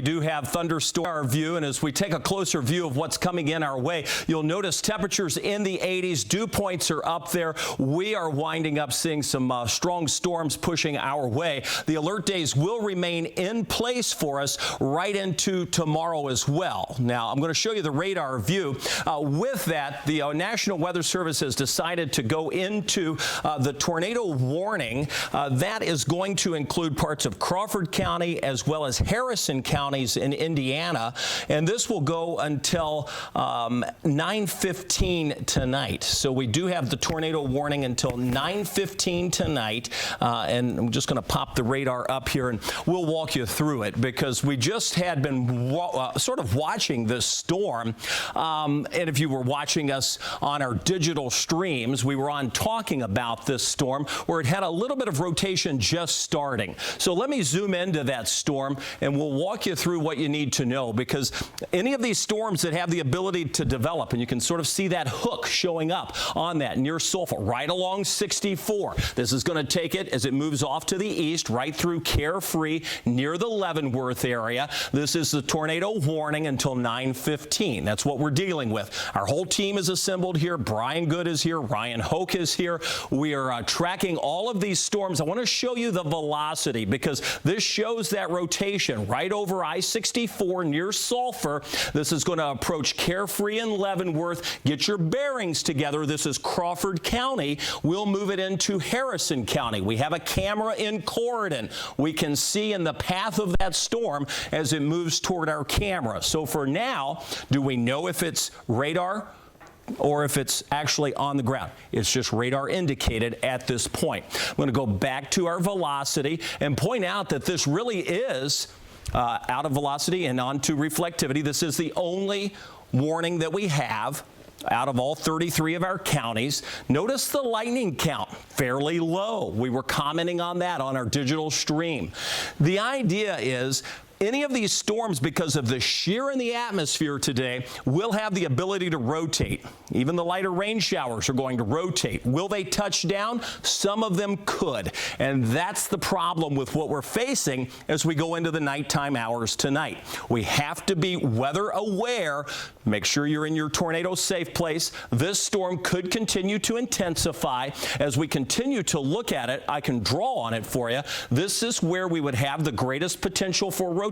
We do have thunderstorm view, and as we take a closer view of what's coming in our way, you'll notice temperatures in the 80s. Dew points are up there. We are winding up seeing some strong storms pushing our way. The alert days will remain in place for us right into tomorrow as well. Now, I'm going to show you the radar view. With that, the National Weather Service has decided to go into the tornado warning. That is going to include parts of Crawford County as well as Harrison County in Indiana, and this will go until 9:15 tonight. So we do have the tornado warning until 9:15 tonight, and I'm just going to pop the radar up here and we'll walk you through it, because we just had been sort of watching this storm, and if you were watching us on our digital streams, we were on talking about this storm where it had a little bit of rotation just starting. So let me zoom into that storm and we'll walk you through what you need to know, because any of these storms that have the ability to develop, and you can sort of see that hook showing up on that near Sulphur right along 64. This is going to take it as it moves off to the east right through Carefree near the Leavenworth area. This is the tornado warning until 9:15. That's what we're dealing with. Our whole team is assembled here. Brian Good is here. Ryan Hoke is here. We are tracking all of these storms. I want to show you the velocity, because this shows that rotation right over I-64 near Sulphur. This is going to approach Carefree and Leavenworth. Get your bearings together. This is Crawford County. We'll move it into Harrison County. We have a camera in Corydon. We can see in the path of that storm as it moves toward our camera. So for now, do we know if it's radar or if it's actually on the ground? It's just radar indicated at this point. I'm going to go back to our velocity and point out that this really is out of velocity and onto reflectivity. This is the only warning that we have out of all 33 of our counties. Notice the lightning count, fairly low. We were commenting on that on our digital stream. The idea is any of these storms, because of the shear in the atmosphere today, will have the ability to rotate. Even the lighter rain showers are going to rotate. Will they touch down? Some of them could. And that's the problem with what we're facing as we go into the nighttime hours tonight. We have to be weather aware. Make sure you're in your tornado safe place. This storm could continue to intensify. As we continue to look at it, I can draw on it for you. This is where we would have the greatest potential for rotation,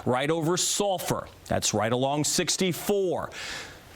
right over Sulphur. That's right along 64.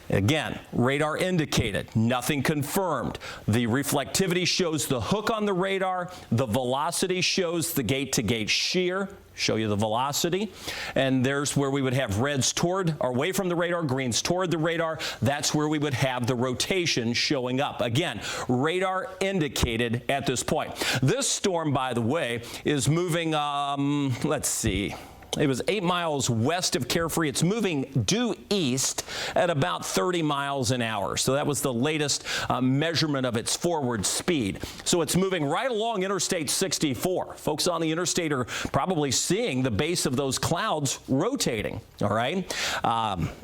Again, radar indicated, nothing confirmed. The reflectivity shows the hook on the radar. The velocity shows the gate-to-gate shear. Show you the velocity. And there's where we would have reds toward or away from the radar, greens toward the radar. That's where we would have the rotation showing up. Again, radar indicated at this point. This storm, by the way, is moving, let's see. It was 8 miles west of Carefree. It's moving due east at about 30 miles an hour. So that was the latest measurement of its forward speed. So it's moving right along Interstate 64. Folks on the interstate are probably seeing the base of those clouds rotating, all right?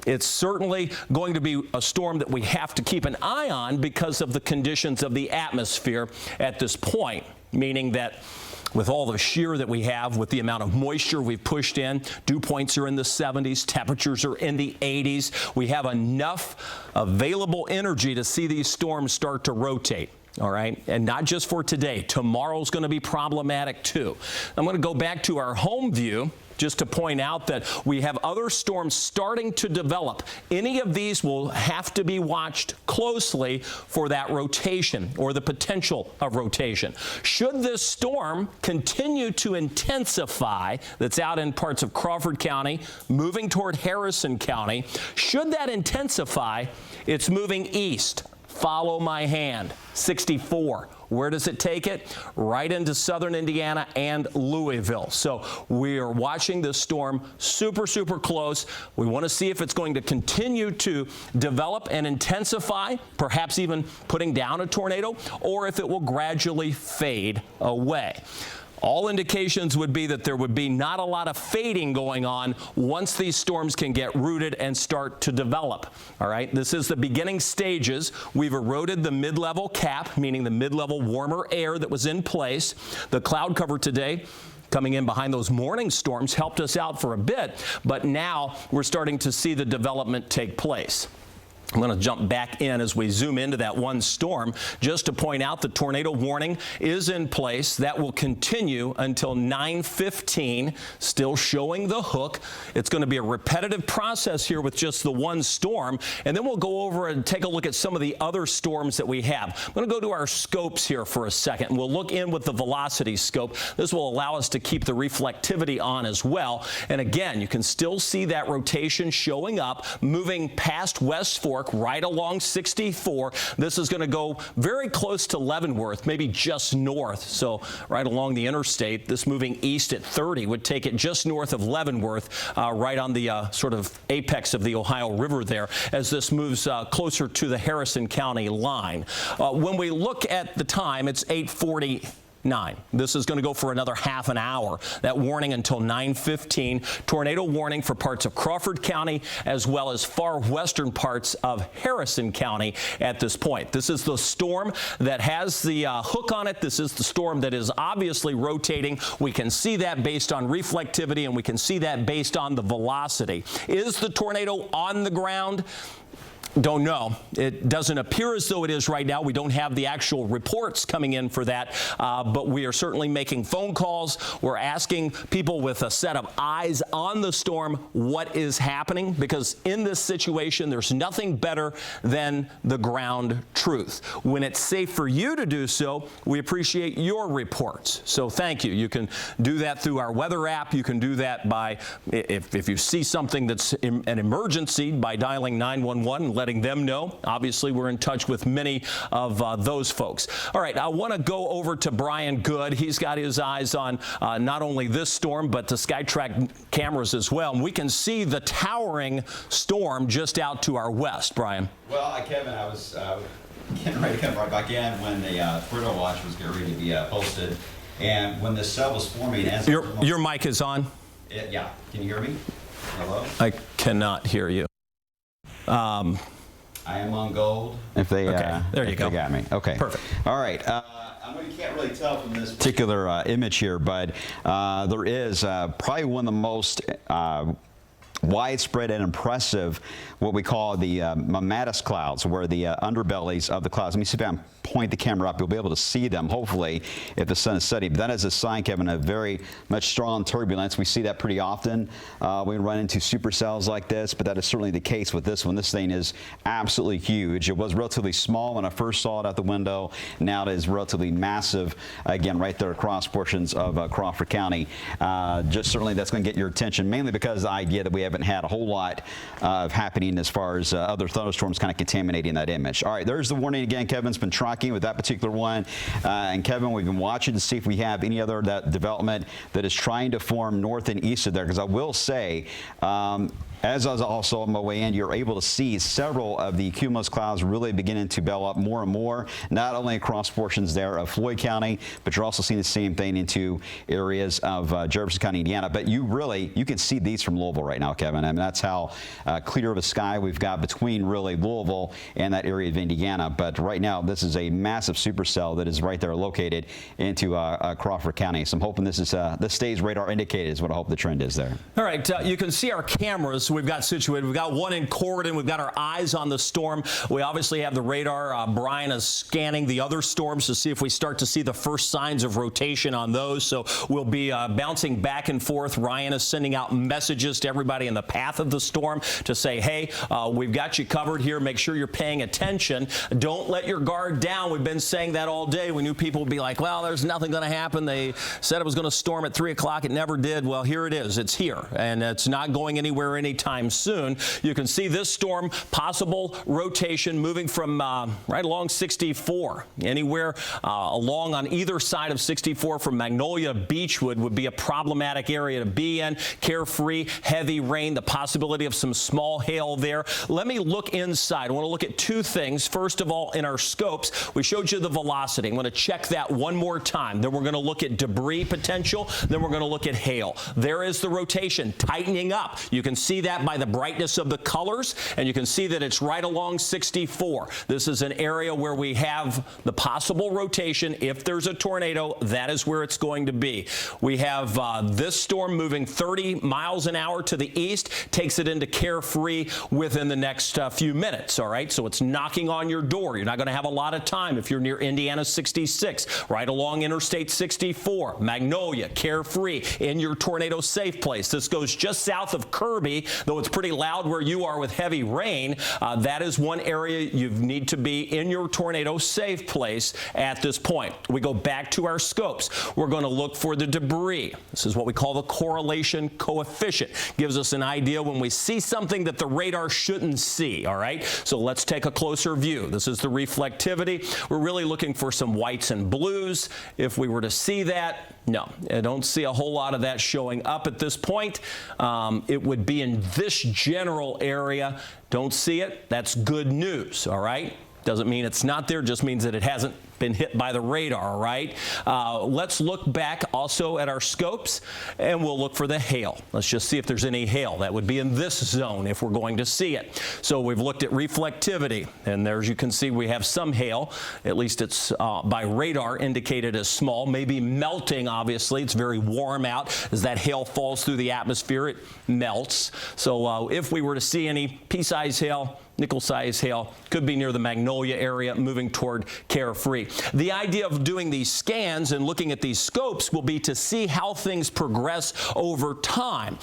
It's certainly going to be a storm that we have to keep an eye on because of the conditions of the atmosphere at this point, meaning that with all the shear that we have, with the amount of moisture we've pushed in, dew points are in the 70s, temperatures are in the 80s. We have enough available energy to see these storms start to rotate. All right, and not just for today. Tomorrow's going to be problematic too. I'm going to go back to our home view just to point out that we have other storms starting to develop. Any of these will have to be watched closely for that rotation or the potential of rotation. Should this storm continue to intensify, that's out in parts of Crawford County, moving toward Harrison County, should that intensify, it's moving east. Follow my hand. 64. Where does it take it? Right into southern Indiana and Louisville. So we are watching this storm super, super close. We want to see if it's going to continue to develop and intensify, perhaps even putting down a tornado, or if it will gradually fade away. All indications would be that there would be not a lot of fading going on once these storms can get rooted and start to develop. All right, this is the beginning stages. We've eroded the mid-level cap, meaning the mid-level warmer air that was in place. The cloud cover today coming in behind those morning storms helped us out for a bit, but now we're starting to see the development take place. I'm going to jump back in as we zoom into that one storm just to point out the tornado warning is in place. That will continue until 9:15, still showing the hook. It's going to be a repetitive process here with just the one storm, and then we'll go over and take a look at some of the other storms that we have. I'm going to go to our scopes here for a second, and we'll look in with the velocity scope. This will allow us to keep the reflectivity on as well. And again, you can still see that rotation showing up, moving past West Fork, right along 64. This is going to go very close to Leavenworth, maybe just north. So right along the interstate, this moving east at 30 would take it just north of Leavenworth, right on the sort of apex of the Ohio River there, as this moves closer to the Harrison County line. When we look at the time, it's 8:49. This is going to go for another half an hour. That warning until 9:15. Tornado warning for parts of Crawford County as well as far western parts of Harrison County at this point. This is the storm that has the hook on it. This is the storm that is obviously rotating. We can see that based on reflectivity, and we can see that based on the velocity. Is the tornado on the ground? Don't know. It doesn't appear as though it is right now. We don't have the actual reports coming in for that, but we are certainly making phone calls. We're asking people with a set of eyes on the storm what is happening, because in this situation, there's nothing better than the ground truth. When it's safe for you to do so, we appreciate your reports. So thank you. You can do that through our weather app. You can do that by, if you see something that's an emergency, by dialing 911 and letting them know. Obviously, we're in touch with many of those folks. All right, I want to go over to Brian Good. He's got his eyes on not only this storm, but the SkyTrack cameras as well. And we can see the towering storm just out to our west, Brian. Well, Kevin, I was getting ready to come right back in when the tornado watch was getting ready to be posted. And when this cell was forming... Your mic is on? Yeah. Can you hear me? Hello? I cannot hear you. I am on gold. If they, okay, there you go. They got me. Okay. Perfect. All right. You can't really tell from this particular image here, but there is probably one of the most widespread and impressive, what we call the mammatus clouds, where the underbellies of the clouds. Let me see if I can point the camera up. You'll be able to see them, hopefully, if the sun is setting. But that is a sign, Kevin, of very much strong turbulence. We see that pretty often when we run into supercells like this, but that is certainly the case with this one. This thing is absolutely huge. It was relatively small when I first saw it out the window. Now it is relatively massive, again, right there across portions of Crawford County. Just certainly that's going to get your attention, mainly because of the idea that we haven't had a whole lot of happening as far as other thunderstorms kind of contaminating that image. All right, there's the warning again. Kevin's been tracking with that particular one. And Kevin, we've been watching to see if we have any other development that is trying to form north and east of there, because I will say, as I was also on my way in, you're able to see several of the cumulus clouds really beginning to bellow up more and more, not only across portions there of Floyd County, but you're also seeing the same thing into areas of Jefferson County, Indiana. But you can see these from Louisville right now, Kevin. I mean, that's how clear of a sky we've got between really Louisville and that area of Indiana. But right now, this is a massive supercell that is right there located into Crawford County. So I'm hoping this stays radar indicated is what I hope the trend is there. All right, you can see our cameras we've got situated. We've got one in Corydon. We've got our eyes on the storm. We obviously have the radar. Brian is scanning the other storms to see if we start to see the first signs of rotation on those. So we'll be bouncing back and forth. Ryan is sending out messages to everybody in the path of the storm to say, hey, we've got you covered here. Make sure you're paying attention. Don't let your guard down. We've been saying that all day. We knew people would be like, well, there's nothing going to happen. They said it was going to storm at 3 o'clock. It never did. Well, here it is. It's here, and it's not going anywhere anytime soon. You can see this storm, possible rotation moving from right along 64. Anywhere along on either side of 64 from Magnolia Beechwood would be a problematic area to be in. Carefree, heavy rain, the possibility of some small hail there. Let me look inside. I want to look at two things. First of all, in our scopes, we showed you the velocity. I'm going to check that one more time. Then we're going to look at debris potential. Then we're going to look at hail. There is the rotation tightening up. You can see that that by the brightness of the colors, and you can see that it's right along 64. This is an area where we have the possible rotation. If there's a tornado, that is where it's going to be. We have this storm moving 30 miles an hour to the east, takes it into Carefree within the next few minutes, all right? So it's knocking on your door. You're not going to have a lot of time if you're near Indiana 66, right along Interstate 64, Magnolia, Carefree, in your tornado safe place. This goes just south of Kirby, though it's pretty loud where you are with heavy rain. That is one area you need to be in your tornado safe place at this point. We go back to our scopes. We're going to look for the debris. This is what we call the correlation coefficient. Gives us an idea when we see something that the radar shouldn't see, all right? So let's take a closer view. This is the reflectivity. We're really looking for some whites and blues. If we were to see that, no, I don't see a whole lot of that showing up at this point. It would be in this general area. Don't see it. That's good news, all right? Doesn't mean it's not there, just means that it hasn't been hit by the radar, right? Let's look back also at our scopes, and we'll look for the hail. Let's just see if there's any hail. That would be in this zone if we're going to see it. So we've looked at reflectivity, and there, as you can see, we have some hail. At least it's by radar indicated as small, maybe melting, obviously. It's very warm out. As that hail falls through the atmosphere, it melts. So if we were to see any pea-sized hail, nickel-sized hail, could be near the Magnolia area, moving toward Carefree. The idea of doing these scans and looking at these scopes will be to see how things progress over time.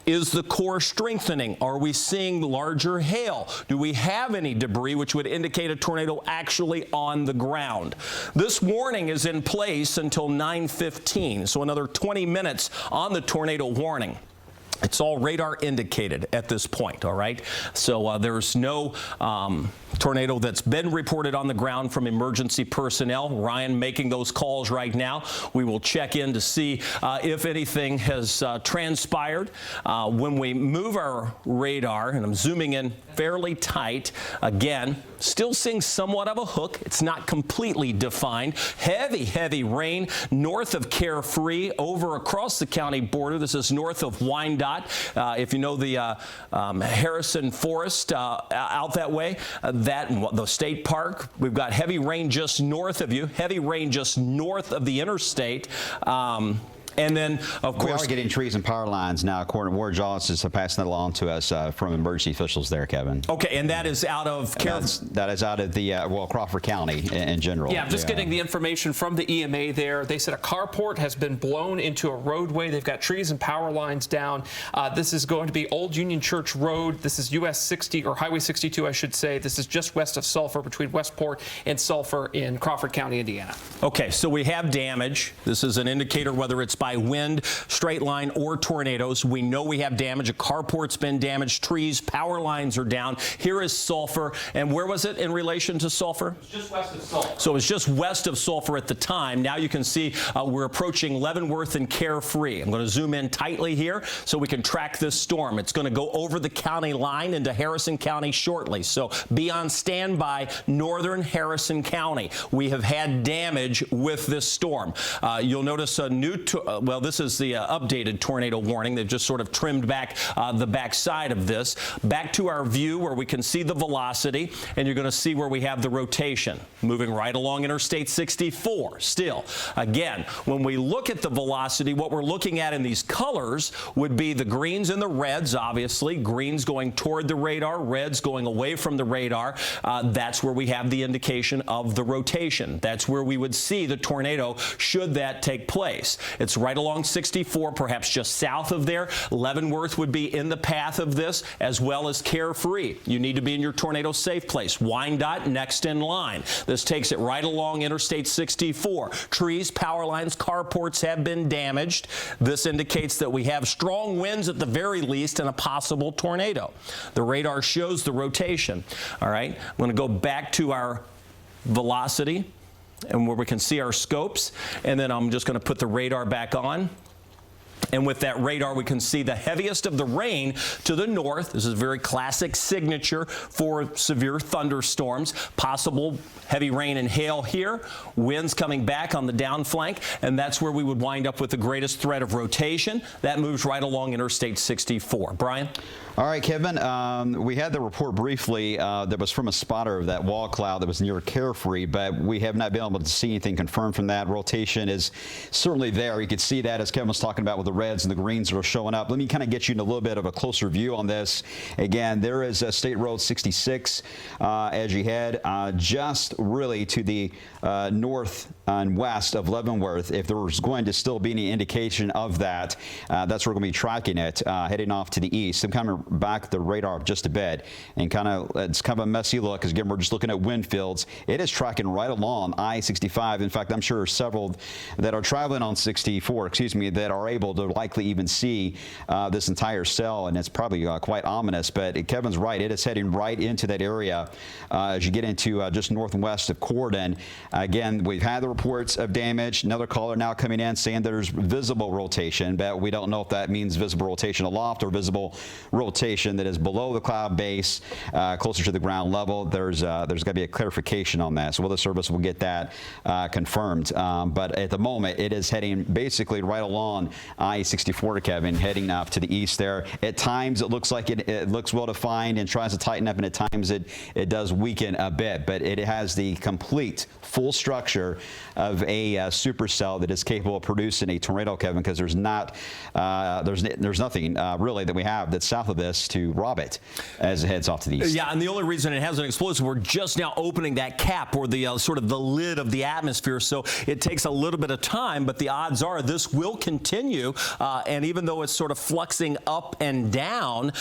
Is the core strengthening? Are we seeing larger hail? Do we have any debris which would indicate a tornado actually on the ground? This warning is in place until 9:15, so another 20 minutes on the tornado warning. It's all radar indicated at this point, all right? So there's no tornado that's been reported on the ground from emergency personnel. Ryan making those calls right now. We will check in to see if anything has transpired. When we move our radar, and I'm zooming in fairly tight, again, still seeing somewhat of a hook. It's not completely defined. Heavy, heavy rain north of Carefree over across the county border. This is north of Wyandotte. If you know the Harrison Forest out that way, the state park, we've got heavy rain just north of you, heavy rain just north of the interstate. And then, of course, we are getting trees and power lines now, according to Ward Jollis is passing that along to us from emergency officials there, Kevin. Okay, and that is out of that is out of the Crawford County in general. Yeah, I'm just getting the information from the EMA there. They said a carport has been blown into a roadway. They've got trees and power lines down. This is going to be Old Union Church Road. This is US 60 or Highway 62, I should say. This is just west of Sulphur, between Westport and Sulphur in Crawford County, Indiana. Okay, so we have damage. This is an indicator whether it's by wind, straight line, or tornadoes. We know we have damage. A carport's been damaged. Trees, power lines are down. Here is Sulphur. And where was it in relation to Sulphur? It's just west of Sulphur. So it was just west of Sulphur at the time. Now you can see we're approaching Leavenworth and Carefree. I'm going to zoom in tightly here so we can track this storm. It's going to go over the county line into Harrison County shortly. So be on standby, northern Harrison County. We have had damage with this storm. You'll notice a new, well, this is the updated tornado warning. They've just sort of trimmed back the back side of this. Back to our view where we can see the velocity, and you're going to see where we have the rotation. Moving right along Interstate 64 still. Again, when we look at the velocity, what we're looking at in these colors would be the greens and the reds, obviously. Greens going toward the radar, reds going away from the radar. That's where we have the indication of the rotation. That's where we would see the tornado should that take place. It's right along 64, perhaps just south of there. Leavenworth would be in the path of this, as well as Carefree. You need to be in your tornado safe place. Wyandotte next in line. This takes it right along Interstate 64. Trees, power lines, carports have been damaged. This indicates that we have strong winds at the very least and a possible tornado. The radar shows the rotation. All right, I'm going to go back to our velocity and where we can see our scopes, and then I'm just going to put the radar back on. And with that radar, we can see the heaviest of the rain to the north. This is a very classic signature for severe thunderstorms. Possible heavy rain and hail here. Winds coming back on the down flank, and that's where we would wind up with the greatest threat of rotation. That moves right along Interstate 64. Brian? All right, Kevin, we had the report briefly that was from a spotter of that wall cloud that was near Carefree, but we have not been able to see anything confirmed from that. Rotation is certainly there. You could see that, as Kevin was talking about, with the reds and the greens that are showing up. Let me kind of get you in a little bit of a closer view on this. Again, there is State Road 66 as you head just really to the north and west of Leavenworth. If there's going to still be any indication of that, that's where we're going to be tracking it, heading off to the east. I'm coming back the radar just a bit, and it's kind of a messy look, because again, we're just looking at wind fields. It is tracking right along I-65. In fact, I'm sure several that are traveling on 64, that are able to likely even see this entire cell, and it's probably quite ominous. But Kevin's right; it is heading right into that area as you get into just north and west of Corden. Again, we've had the reports of damage. Another caller now coming in saying there's visible rotation, but we don't know if that means visible rotation aloft or visible rotation that is below the cloud base, closer to the ground level. There's got to be a clarification on that. So Weather Service will get that confirmed. But at the moment, it is heading basically right along I-64, Kevin, heading up to the east there. At times, it looks like it looks well defined and tries to tighten up, and at times it does weaken a bit. But it has the complete, full structure of a supercell that is capable of producing a tornado, Kevin, because there's nothing really that we have that's south of this to rob it as it heads off to the east. Yeah, and the only reason it hasn't exploded, we're just now opening that cap, or the sort of the lid of the atmosphere, so it takes a little bit of time, but the odds are this will continue, and even though it's sort of fluxing up and down,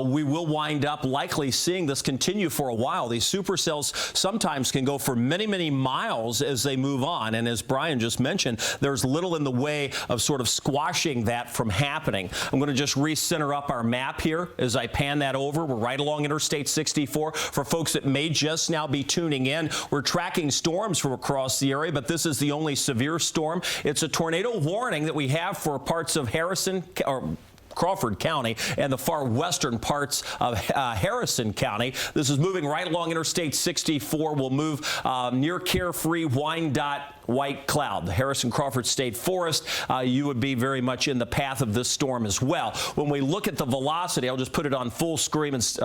we will wind up likely seeing this continue for a while. These supercells sometimes can go for many, many miles as they move on, and as Brian just mentioned, there's little in the way of sort of squashing that from happening. I'm going to just recenter up our map here as I pan that over. We're right along Interstate 64. For folks that may just now be tuning in, we're tracking storms from across the area, but this is the only severe storm. It's a tornado warning that we have for parts of Crawford County and the far western parts of Harrison County. This is moving right along Interstate 64. We'll move near Carefree, Wyandotte, White Cloud, the Harrison-Crawford State Forest. You would be very much in the path of this storm as well. When we look at the velocity, I'll just put it on full screen instead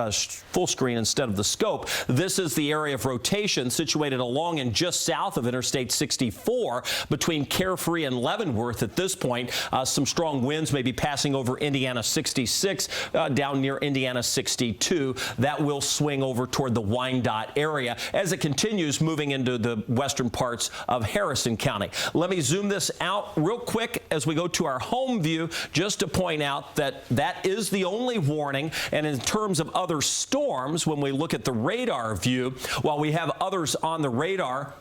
of the scope. This is the area of rotation situated along and just south of Interstate 64 between Carefree and Leavenworth at this point. Some strong winds may be passing over Indiana 66 down near Indiana 62. That will swing over toward the Wyandotte area as it continues moving into the western parts of Harrison County. Let me zoom this out real quick as we go to our home view, just to point out that that is the only warning. And in terms of other storms, when we look at the radar view, while we have others on the radar,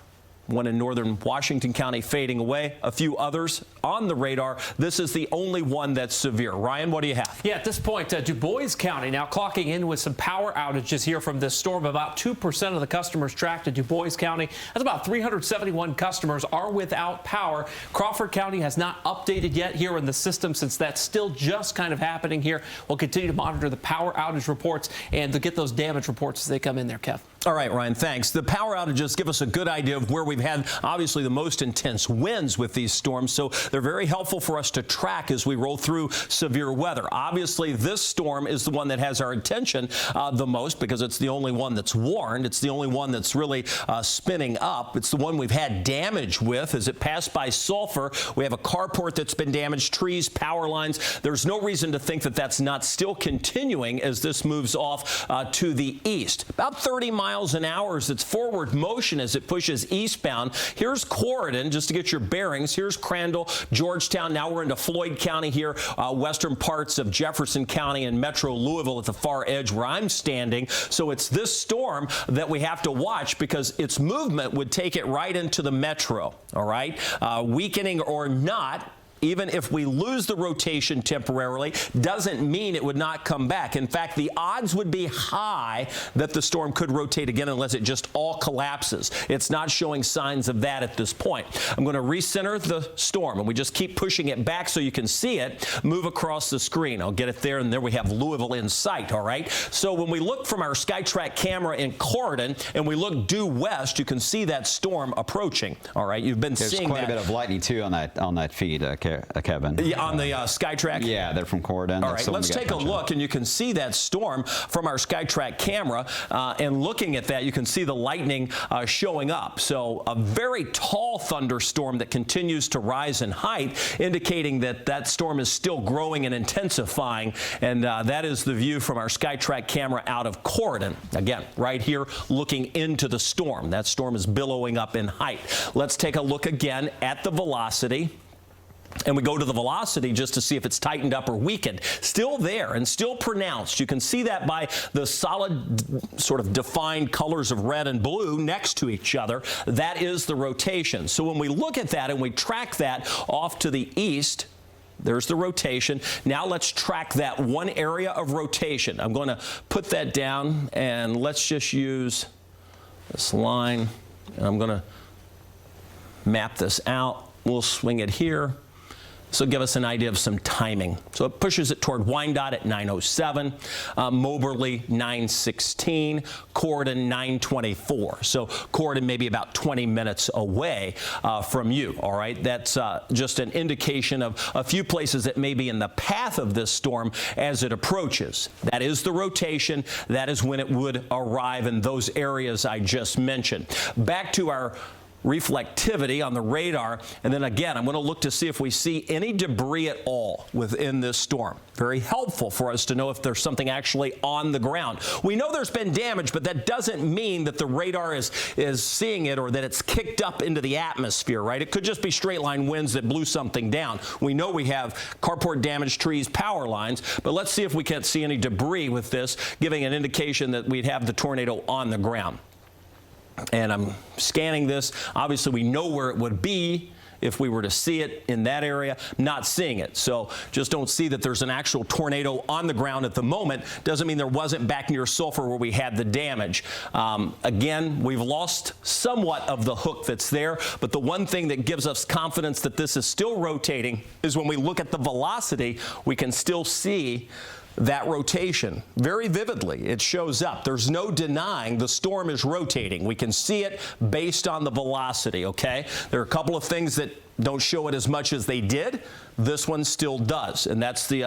one in northern Washington County fading away, a few others on the radar, this is the only one that's severe. Ryan, what do you have? Yeah, at this point, Du Bois County now clocking in with some power outages here from this storm. About 2% of the customers tracked in Du Bois County. That's about 371 customers are without power. Crawford County has not updated yet here in the system, since that's still just kind of happening here. We'll continue to monitor the power outage reports and to get those damage reports as they come in there, Kev. All right, Ryan, thanks. The power outages give us a good idea of where we've had, obviously, the most intense winds with these storms, so they're very helpful for us to track as we roll through severe weather. Obviously, this storm is the one that has our attention the most, because it's the only one that's warned. It's the only one that's really spinning up. It's the one we've had damage with as it passed by Sulphur. We have a carport that's been damaged, trees, power lines. There's no reason to think that that's not still continuing as this moves off to the east. About 30 miles an hour as its forward motion as it pushes eastbound. Here's Corydon, just to get your bearings. Here's Crandall, Georgetown. Now we're into Floyd County here, western parts of Jefferson County and Metro Louisville at the far edge where I'm standing. So it's this storm that we have to watch, because its movement would take it right into the metro. All right, weakening or not, even if we lose the rotation temporarily, doesn't mean it would not come back. In fact, the odds would be high that the storm could rotate again unless it just all collapses. It's not showing signs of that at this point. I'm going to recenter the storm, and we just keep pushing it back so you can see it move across the screen. I'll get it there, and there we have Louisville in sight, all right? So when we look from our SkyTrack camera in Corydon and we look due west, you can see that storm approaching, all right? You've been There's seeing quite that. a bit of lightning, too, on that feed, Kevin. Yeah, on the SkyTrack? Yeah, they're from Corydon. All right, let's take a look, and you can see that storm from our SkyTrack camera. And looking at that, you can see the lightning showing up. So a very tall thunderstorm that continues to rise in height, indicating that that storm is still growing and intensifying. And that is the view from our SkyTrack camera out of Corydon. Again, right here, looking into the storm. That storm is billowing up in height. Let's take a look again at the velocity. And we go to the velocity just to see if it's tightened up or weakened. Still there and still pronounced. You can see that by the solid sort of defined colors of red and blue next to each other. That is the rotation. So when we look at that and we track that off to the east, there's the rotation. Now let's track that one area of rotation. I'm going to put that down, and let's just use this line. And I'm going to map this out. We'll swing it here. So give us an idea of some timing. So it pushes it toward Wyandotte at 9:07, Moberly 9:16, Corydon 9:24. So Corydon maybe about 20 minutes away from you, all right? That's just an indication of a few places that may be in the path of this storm as it approaches. That is the rotation. That is when it would arrive in those areas I just mentioned. Back to our reflectivity on the radar, and then again I'm going to look to see if we see any debris at all within this storm. Very helpful for us to know if there's something actually on the ground. We know there's been damage, but that doesn't mean that the radar is seeing it or that it's kicked up into the atmosphere, right? It could just be straight line winds that blew something down. We know we have carport damage, trees, power lines, but let's see if we can't see any debris with this, giving an indication that we'd have the tornado on the ground. And I'm scanning this. Obviously, we know where it would be if we were to see it in that area. Not seeing it. So just don't see that there's an actual tornado on the ground at the moment. Doesn't mean there wasn't back near Sulphur where we had the damage. Again, we've lost somewhat of the hook that's there. But the one thing that gives us confidence that this is still rotating is when we look at the velocity, we can still see that rotation very vividly. It shows up. There's no denying the storm is rotating. We can see it based on the velocity, okay? There are a couple of things that don't show it as much as they did. This one still does, and that's the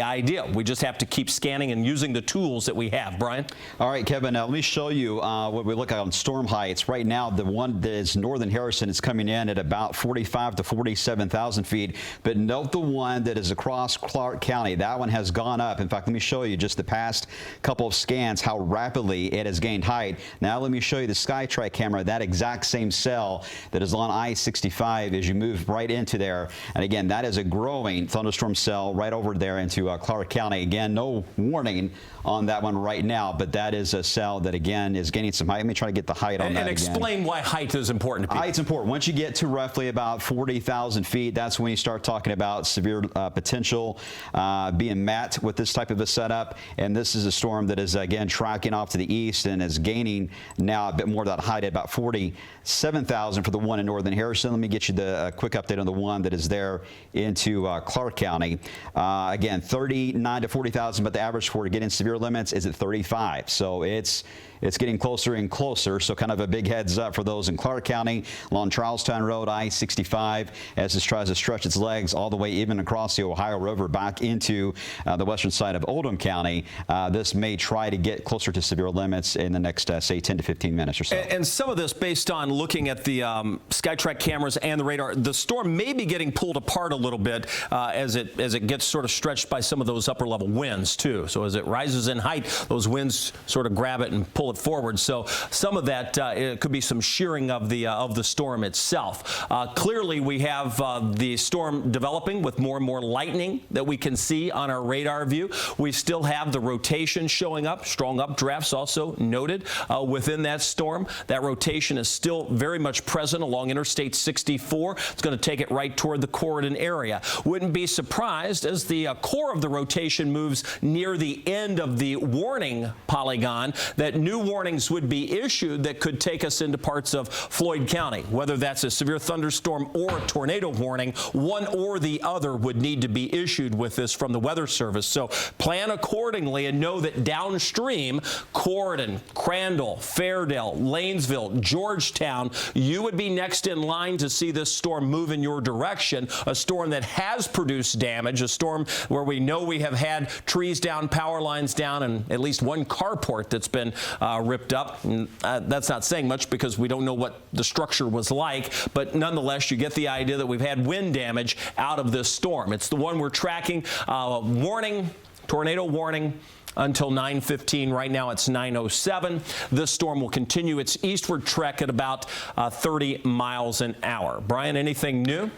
idea. We just have to keep scanning and using the tools that we have. Brian? All right, Kevin, let me show you what we look at on storm heights. Right now, the one that is northern Harrison is coming in at about 45 to 47,000 feet, but note the one that is across Clark County. That one has gone up. In fact, let me show you just the past couple of scans, how rapidly it has gained height. Now let me show you the SkyTrack camera, that exact same cell that is on I-65 as you move right into there. And again, that is a growing thunderstorm cell right over there into Clark County. Again, no warning on that one right now, but that is a cell that, again, is gaining some height. Let me try to get the height on that And explain why height is important to people. Height's important. Once you get to roughly about 40,000 feet, that's when you start talking about severe potential being met with this type of a setup. And this is a storm that is, again, tracking off to the east and is gaining now a bit more of that height at about 47,000 for the one in northern Harrison. Let me get you the quick update on the one that is there into Clark County. Again, 39 to 40,000, but the average for getting severe limits is at 35. So it's getting closer and closer. So kind of a big heads up for those in Clark County along Charlestown Road, I-65, as this tries to stretch its legs all the way even across the Ohio River back into the western side of Oldham County. This may try to get closer to severe limits in the next, say, 10 to 15 minutes or so. And some of this based on looking at the SkyTrack cameras and the radar. The storm may be getting pulled apart a little bit as it gets sort of stretched by some of those upper level winds too. So as it rises in height, those winds sort of grab it and pull pull it forward. So some of that it could be some shearing of the storm itself. Clearly, we have the storm developing with more and more lightning that we can see on our radar view. We still have the rotation showing up, strong updrafts also noted within that storm. That rotation is still very much present along Interstate 64. It's going to take it right toward the Corydon area. Wouldn't be surprised as the core of the rotation moves near the end of the warning polygon that new warnings would be issued that could take us into parts of Floyd County. Whether that's a severe thunderstorm or a tornado warning, one or the other would need to be issued with this from the Weather Service. So plan accordingly and know that downstream, Corydon, Crandall, Fairdale, Lanesville, Georgetown, you would be next in line to see this storm move in your direction. A storm that has produced damage, a storm where we know we have had trees down, power lines down, and at least one carport that's been ripped up. And, that's not saying much because we don't know what the structure was like, but nonetheless, you get the idea that we've had wind damage out of this storm. It's the one we're tracking. Warning, tornado warning, until 9:15. Right now it's 9:07. This storm will continue its eastward trek at about 30 miles an hour. Brian, anything new?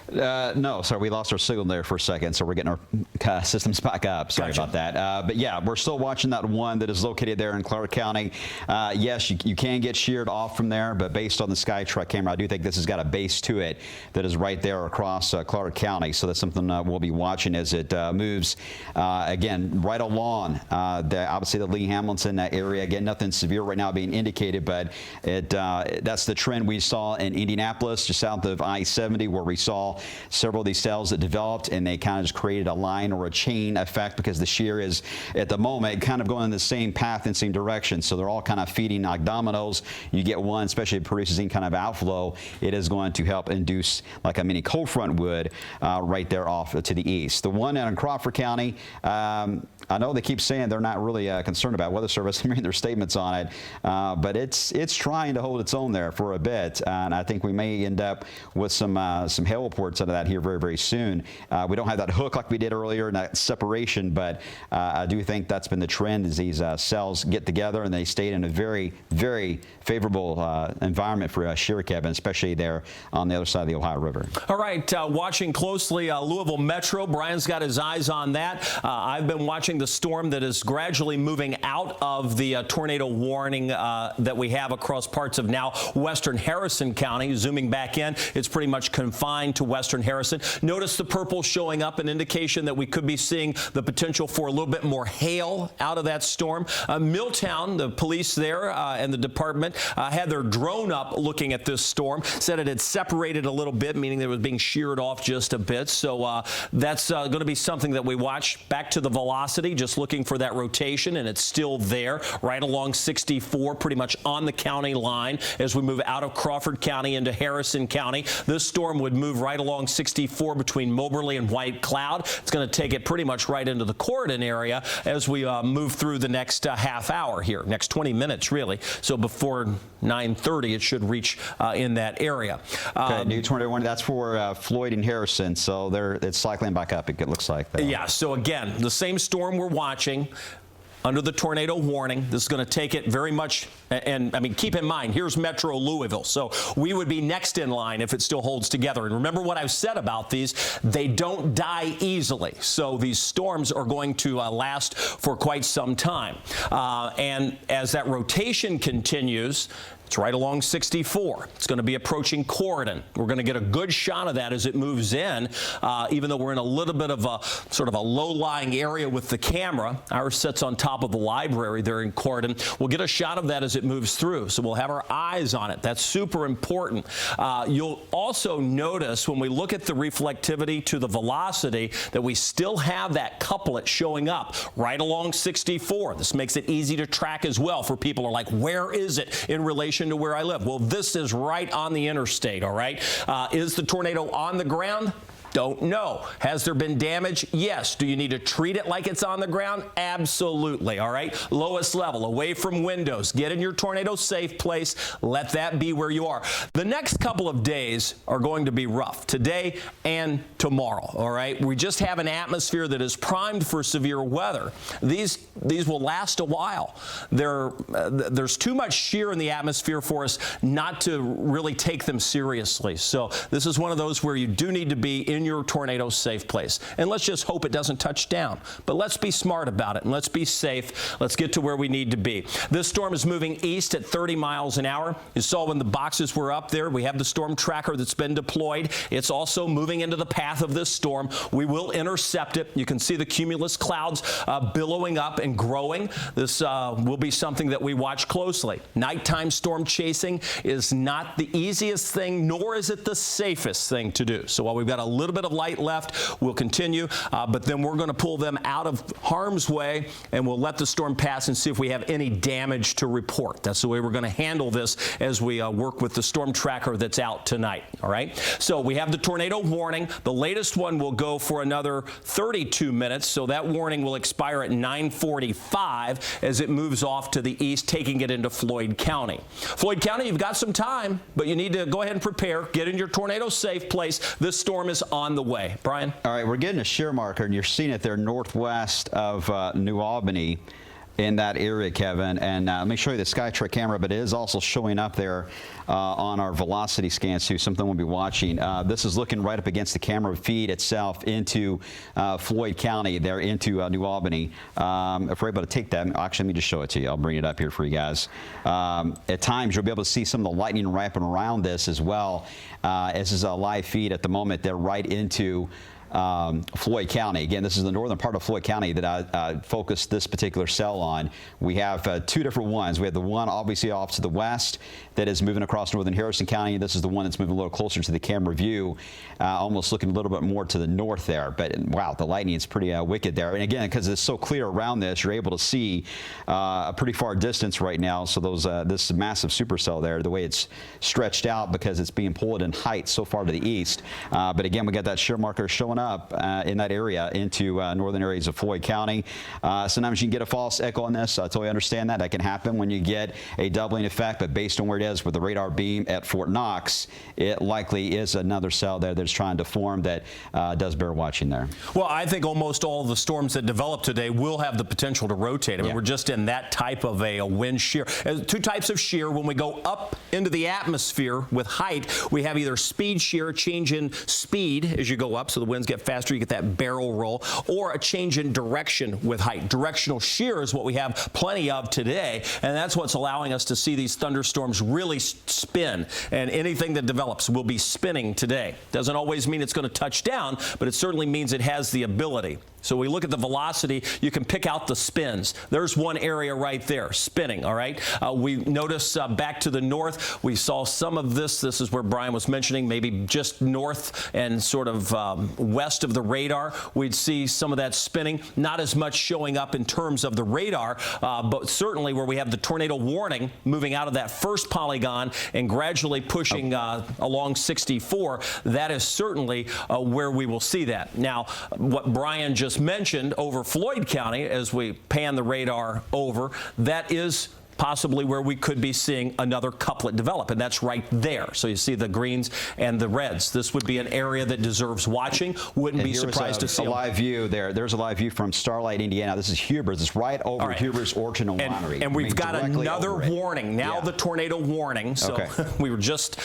No, sorry, we lost our signal there for a second, so we're getting our systems back up. Sorry about that. But yeah, we're still watching that one that is located there in Clark County. Yes, you can get sheared off from there, but based on the SkyTruck camera, I do think this has got a base to it that is right there across Clark County. So that's something we'll be watching as it moves. Again, right along obviously the Lee Hamilton area. Again, nothing severe right now being indicated, but that's the trend we saw in Indianapolis, just south of I-70, where we saw several of these cells that developed, and they kind of just created a line or a chain effect because the shear is, at the moment, kind of going in the same path and same direction. So they're all kind of feeding like dominoes. You get one, especially if it produces any kind of outflow, it is going to help induce like a mini cold front would right there off to the east. The one out in Crawford County, I know they keep saying they're not really concerned about Weather Service and their statements on it, but it's trying to hold its own there for a bit, and I think we may end up with some hail reports out of that here very, very soon. We don't have that hook like we did earlier, and that separation, but I do think that's been the trend as these cells get together and they stayed in a very, very favorable environment for shear cabin, especially there on the other side of the Ohio River. All right, watching closely Louisville Metro. Brian's got his eyes on that. I've been watching the storm that is gradually moving out of the tornado warning that we have across parts of now western Harrison County. Zooming back in, it's pretty much confined to western Harrison. Notice the purple showing up, an indication that we could be seeing the potential for a little bit more hail out of that storm. Milltown, the police there and the department had their drone up looking at this storm, said it had separated a little bit, meaning that it was being sheared off just a bit. So that's going to be something that we watch. Back to the velocity, just looking for that rotation, and it's still there right along 64, pretty much on the county line as we move out of Crawford County into Harrison County. This storm would move right along 64 between Moberly and White Cloud. It's going to take it pretty much right into the Corydon area as we move through the next half hour here, next 20 minutes really. So before 9:30, it should reach in that area. Okay, new tornado warning. That's for Floyd and Harrison. So it's cycling back up. It looks like that. Yeah. So again, the same storm we're watching under the tornado warning. This is going to take it very much, and I mean, keep in mind, here's Metro Louisville, so we would be next in line if it still holds together. And remember what I've said about these, they don't die easily. So these storms are going to last for quite some time. And as that rotation continues, it's right along 64. It's going to be approaching Corydon. We're going to get a good shot of that as it moves in, even though we're in a little bit of a sort of a low-lying area with the camera. Ours sits on top of the library there in Corydon. We'll get a shot of that as it moves through, so we'll have our eyes on it. That's super important. You'll also notice when we look at the reflectivity to the velocity that we still have that couplet showing up right along 64. This makes it easy to track as well for people who are like, where is it in relation to where I live? Well, this is right on the interstate, all right? Is the tornado on the ground? Don't know. Has there been damage? Yes. Do you need to treat it like it's on the ground? Absolutely. All right. Lowest level, away from windows. Get in your tornado safe place. Let that be where you are. The next couple of days are going to be rough, today and tomorrow. All right. We just have an atmosphere that is primed for severe weather. These will last a while. There's too much shear in the atmosphere for us not to really take them seriously. So this is one of those where you do need to be in your tornado safe place. And let's just hope it doesn't touch down. But let's be smart about it and let's be safe. Let's get to where we need to be. This storm is moving east at 30 miles an hour. You saw when the boxes were up there, we have the storm tracker that's been deployed. It's also moving into the path of this storm. We will intercept it. You can see the cumulus clouds billowing up and growing. This will be something that we watch closely. Nighttime storm chasing is not the easiest thing, nor is it the safest thing to do. So while we've got a little bit of light left, we'll continue, but then we're going to pull them out of harm's way and we'll let the storm pass and see if we have any damage to report. That's the way we're going to handle this as we work with the storm tracker that's out tonight. All right. So we have the tornado warning. The latest one will go for another 32 minutes. So that warning will expire at 9:45 as it moves off to the east, taking it into Floyd County. Floyd County, you've got some time, but you need to go ahead and prepare. Get in your tornado safe place. This storm is on the way. Brian? All right, we're getting a shear marker, and you're seeing it there northwest of New Albany in that area, Kevin. And let me show you the SkyTrack camera, but it is also showing up there on our velocity scans too, something we'll be watching. This is looking right up against the camera feed itself into Floyd County, there into New Albany. If we're able to take that, actually, let me just show it to you. I'll bring it up here for you guys. At times, you'll be able to see some of the lightning wrapping around this as well. This is a live feed at the moment. They're right into Floyd County. Again, this is the northern part of Floyd County that I focused this particular cell on. We have two different ones. We have the one obviously off to the west that is moving across northern Harrison County. This is the one that's moving a little closer to the camera view, almost looking a little bit more to the north there. But wow, the lightning is pretty wicked there. And again, because it's so clear around this, you're able to see a pretty far distance right now. So those this massive supercell there, the way it's stretched out because it's being pulled in height so far to the east. But again, we got that shear marker showing up in that area into northern areas of Floyd County. Sometimes you can get a false echo on this. I totally understand that. That can happen when you get a doubling effect, but based on where it is with the radar beam at Fort Knox, it likely is another cell there that's trying to form that does bear watching there. Well, I think almost all the storms that develop today will have the potential to rotate. I mean, we're just in that type of a wind shear. Two types of shear. When we go up into the atmosphere with height, we have either speed shear, change in speed as you go up, so the winds get faster, you get that barrel roll, or a change in direction with height. Directional shear is what we have plenty of today, and that's what's allowing us to see these thunderstorms really spin, and anything that develops will be spinning today. Doesn't always mean it's going to touch down, but it certainly means it has the ability. So we look at the velocity, you can pick out the spins. There's one area right there, spinning, all right? We notice back to the north, we saw some of this. This is where Brian was mentioning, maybe just north and sort of west of the radar. We'd see some of that spinning, not as much showing up in terms of the radar, but certainly where we have the tornado warning moving out of that first polygon and gradually pushing along 64, that is certainly where we will see that. Now, what Brian just mentioned over Floyd County, as we pan the radar over, that is possibly where we could be seeing another couplet develop, and that's right there. So you see the greens and the reds. This would be an area that deserves watching. Wouldn't be surprised to see a live view there. There's a live view from Starlight, Indiana. This is Huber's. It's right over Huber's Orchard and Winery. And we've got another warning. Now the tornado warning. So we were just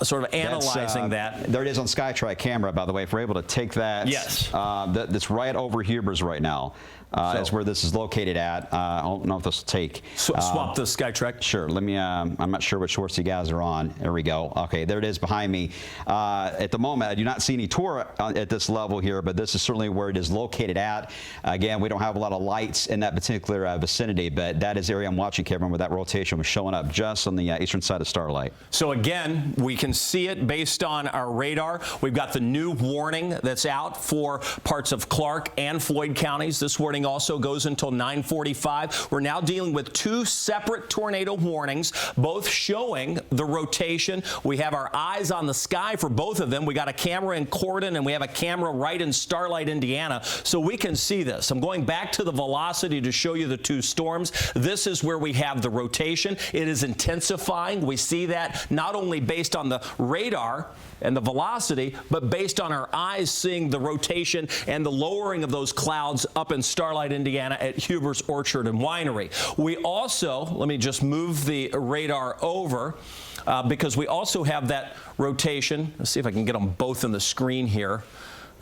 sort of analyzing that. There it is on SkyTrack camera, by the way. If we're able to take that. Yes. That's right over Huber's right now. That's where this is located at. I don't know if this will take. Swap the SkyTrack. Sure. Let me. I'm not sure which horse you guys are on. There we go. Okay, there it is behind me. At the moment, I do not see any tour at this level here, but this is certainly where it is located at. Again, we don't have a lot of lights in that particular vicinity, but that is the area I'm watching, Kevin, where that rotation was showing up just on the eastern side of Starlight. So again, we can see it based on our radar. We've got the new warning that's out for parts of Clark and Floyd counties. This warning warning also goes until 9:45. We're now dealing with two separate tornado warnings, both showing the rotation. We have our eyes on the sky for both of them. We got a camera in Corden and we have a camera right in Starlight, Indiana, so we can see this. I'm going back to the velocity to show you the two storms. This is where we have the rotation. It is intensifying. We see that not only based on the radar and the velocity, but based on our eyes seeing the rotation and the lowering of those clouds up in Starlight, Indiana at Huber's Orchard and Winery. We also, let me just move the radar over because we also have that rotation. Let's see if I can get them both in the screen here.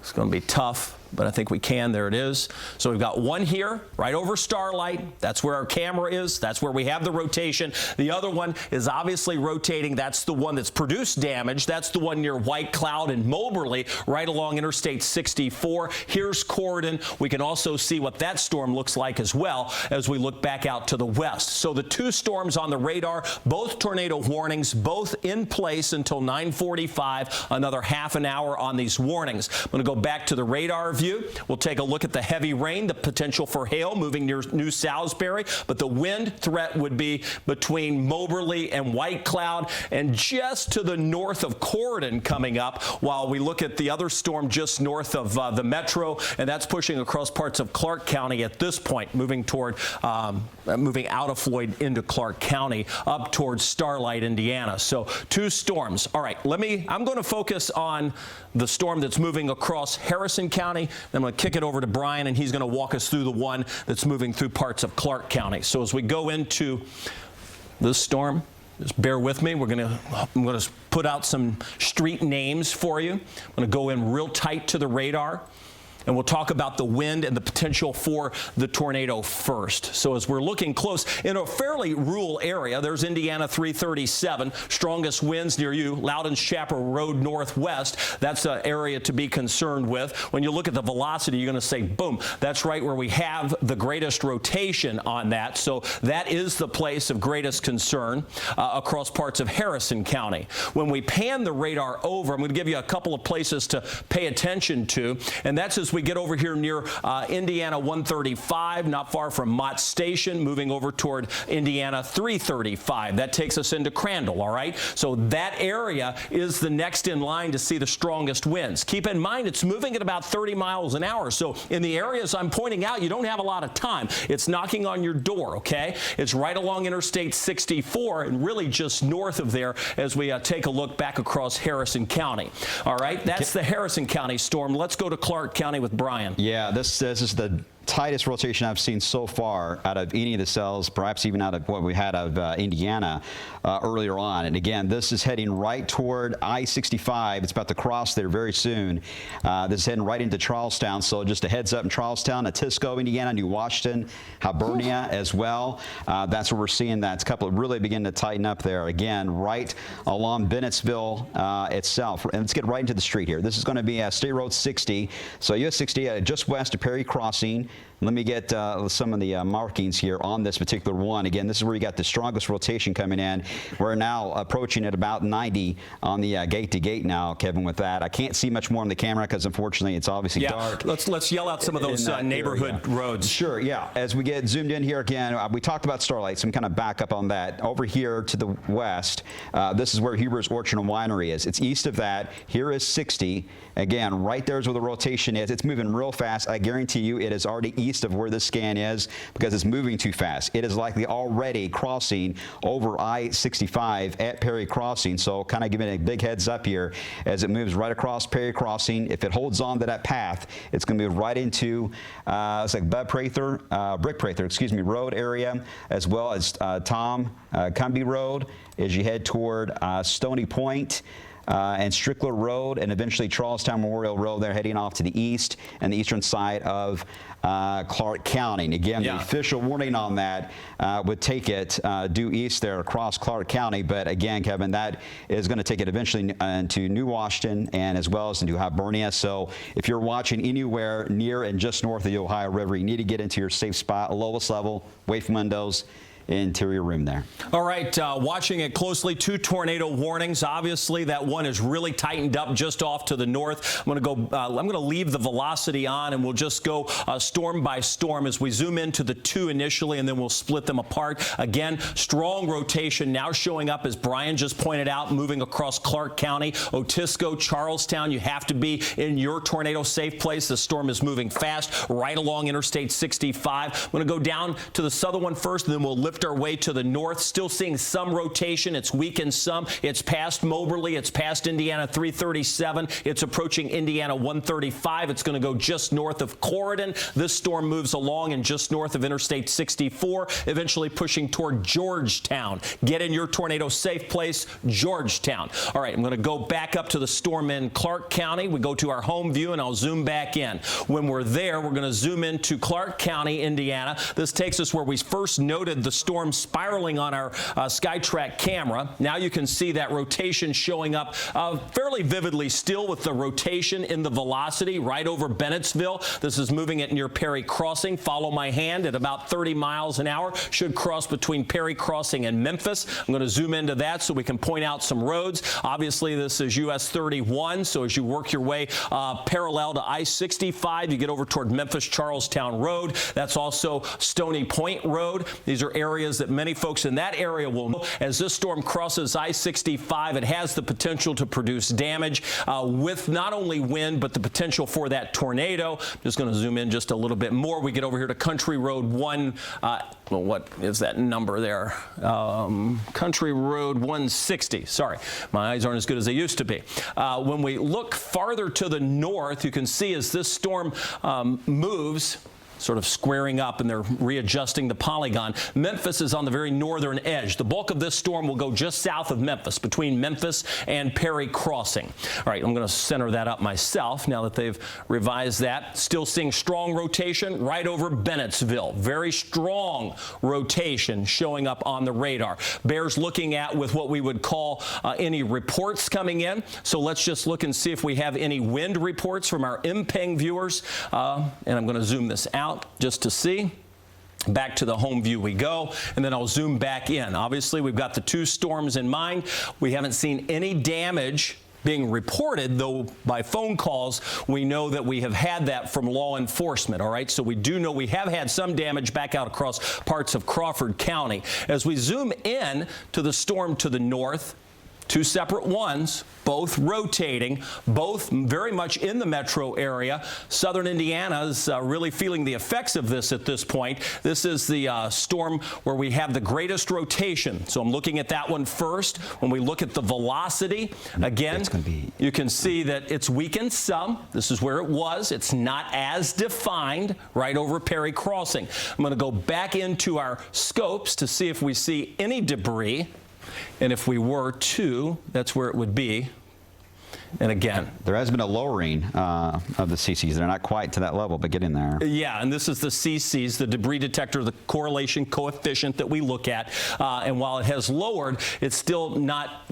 It's going to be tough, but I think we can. There it is. So we've got one here right over Starlight. That's where our camera is. That's where we have the rotation. The other one is obviously rotating. That's the one that's produced damage. That's the one near White Cloud and Moberly right along Interstate 64. Here's Corden. We can also see what that storm looks like as well as we look back out to the west. So the two storms on the radar, both tornado warnings, both in place until 9:45, another half an hour on these warnings. I'm going to go back to the radar view. We'll take a look at the heavy rain, the potential for hail moving near New Salisbury, but the wind threat would be between Moberly and White Cloud and just to the north of Corden coming up, while we look at the other storm just north of the metro, and that's pushing across parts of Clark County at this point, moving toward moving out of Floyd into Clark County up towards Starlight, Indiana. So two storms. All right, I'm going to focus on the storm that's moving across Harrison County. Then I'm going to kick it over to Brian, and he's going to walk us through the one that's moving through parts of Clark County. So as we go into this storm, just bear with me. I'm going to put out some street names for you. I'm going to go in real tight to the radar, and we'll talk about the wind and the potential for the tornado first. So as we're looking close, in a fairly rural area, there's Indiana 337, strongest winds near you, Loudon Chaparral Road northwest. That's an area to be concerned with. When you look at the velocity, you're going to say, boom, that's right where we have the greatest rotation on that. So that is the place of greatest concern across parts of Harrison County. When we pan the radar over, I'm going to give you a couple of places to pay attention to, and that's as we get over here near Indiana 135, not far from Mott Station, moving over toward Indiana 335. That takes us into Crandall, all right? So that area is the next in line to see the strongest winds. Keep in mind, it's moving at about 30 miles an hour. So in the areas I'm pointing out, you don't have a lot of time. It's knocking on your door, okay? It's right along Interstate 64 and really just north of there as we take a look back across Harrison County. All right, that's the Harrison County storm. Let's go to Clark County with Brian. Yeah, this is the tightest rotation I've seen so far out of any of the cells, perhaps even out of what we had of Indiana earlier on. And again, this is heading right toward I-65. It's about to cross there very soon. This is heading right into Charlestown. So just a heads up in Charlestown, Atisco, Indiana, New Washington, Hibernia as well. That's where we're seeing that couple really begin to tighten up there. Again, right along Bennettsville itself. And let's get right into the street here. This is going to be State Road 60. So US 60 just west of Perry Crossing. Let me get some of the markings here on this particular one. Again, this is where you got the strongest rotation coming in. We're now approaching at about 90 on the gate-to-gate now, Kevin, with that. I can't see much more on the camera because, unfortunately, it's obviously dark. Let's yell out some of those neighborhood roads. Sure, yeah. As we get zoomed in here again, we talked about Starlight, so I'm kind of back up on that. Over here to the west, this is where Huber's Orchard and Winery is. It's east of that. Here is 60. Again, right there is where the rotation is. It's moving real fast. I guarantee you it is already east of where this scan is because it's moving too fast. It is likely already crossing over I-65 at Perry Crossing. So kind of giving a big heads up here as it moves right across Perry Crossing. If it holds on to that path, it's going to move right into it's like Brick Prather, road area, as well as Tom Cumbie Road as you head toward Stony Point. And Strickler Road, and eventually Charlestown Memorial Road. They're heading off to the east and the eastern side of Clark County. And again, the official warning on that would take it due east there across Clark County. But again, Kevin, that is going to take it eventually into New Washington and as well as into Hibernia. So if you're watching anywhere near and just north of the Ohio River, you need to get into your safe spot, lowest level, away from windows, interior rim there. All right, watching it closely, 2 tornado warnings. Obviously, that one is really tightened up just off to the north. I'm going to leave the velocity on, and we'll just go storm by storm as we zoom into the 2 initially, and then we'll split them apart. Again, strong rotation now showing up, as Brian just pointed out, moving across Clark County, Otisco, Charlestown. You have to be in your tornado safe place. The storm is moving fast right along Interstate 65. I'm going to go down to the southern one first, and then we'll lift our way to the north. Still seeing some rotation. It's weakened some. It's past Moberly. It's past Indiana 337. It's approaching Indiana 135. It's going to go just north of Corydon. This storm moves along and just north of Interstate 64, eventually pushing toward Georgetown. Get in your tornado safe place, Georgetown. All right, I'm going to go back up to the storm in Clark County. We go to our home view, and I'll zoom back in. When we're there, we're going to zoom into Clark County, Indiana. This takes us where we first noted the storm spiraling on our SkyTrack camera. Now you can see that rotation showing up fairly vividly still, with the rotation in the velocity right over Bennettsville. This is moving it near Perry Crossing. Follow my hand at about 30 miles an hour. Should cross between Perry Crossing and Memphis. I'm going to zoom into that so we can point out some roads. Obviously, this is US 31, so as you work your way parallel to I-65, you get over toward Memphis-Charlestown Road. That's also Stony Point Road. These are areas that many folks in that area will know. As this storm crosses I-65, it has the potential to produce damage with not only wind, but the potential for that tornado. I'm just going to zoom in just a little bit more. We get over here to Country Road 1. Well, what is that number there? Country Road 160. Sorry, my eyes aren't as good as they used to be. When we look farther to the north, you can see as this storm moves, sort of squaring up, and they're readjusting the polygon. Memphis is on the very northern edge. The bulk of this storm will go just south of Memphis, between Memphis and Perry Crossing. All right, I'm going to center that up myself now that they've revised that. Still seeing strong rotation right over Bennettsville. Very strong rotation showing up on the radar. Bears looking at with what we would call any reports coming in. So let's just look and see if we have any wind reports from our MPENG viewers. And I'm going to zoom this out just to see. Back to the home view we go, and then I'll zoom back in. Obviously, we've got the 2 storms in mind. We haven't seen any damage being reported, though by phone calls we know that we have had that from law enforcement. All right, so we do know we have had some damage back out across parts of Crawford County. As we zoom in to the storm to the north, 2 separate ones, both rotating, both very much in the metro area. Southern Indiana is really feeling the effects of this at this point. This is the storm where we have the greatest rotation. So I'm looking at that one first. When we look at the velocity, again, you can see that it's weakened some. This is where it was. It's not as defined right over Perry Crossing. I'm going to go back into our scopes to see if we see any debris. And if we were to, that's where it would be. And again, there has been a lowering of the CCs. They're not quite to that level, but get in there. Yeah, and this is the CCs, the debris detector, the correlation coefficient that we look at. And while it has lowered, it's still not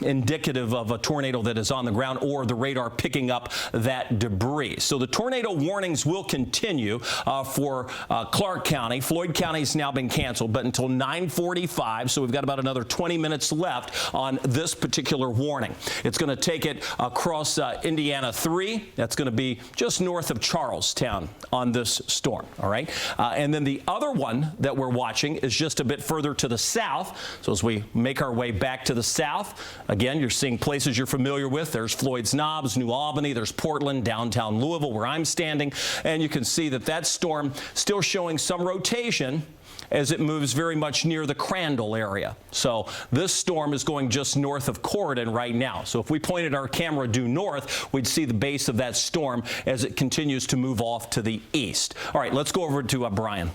indicative of a tornado that is on the ground or the radar picking up that debris. So the tornado warnings will continue for Clark County. Floyd County's now been canceled, but until 9:45, so we've got about another 20 minutes left on this particular warning. It's going to take it across Indiana 3. That's going to be just north of Charlestown on this storm. All right. And then the other one that we're watching is just a bit further to the south. So as we make our way back to the south, again, you're seeing places you're familiar with. There's Floyd's Knobs, New Albany. There's Portland, downtown Louisville, where I'm standing. And you can see that that storm still showing some rotation as it moves very much near the Crandall area. So this storm is going just north of Corydon right now. So if we pointed our camera due north, we'd see the base of that storm as it continues to move off to the east. All right, let's go over to Brian.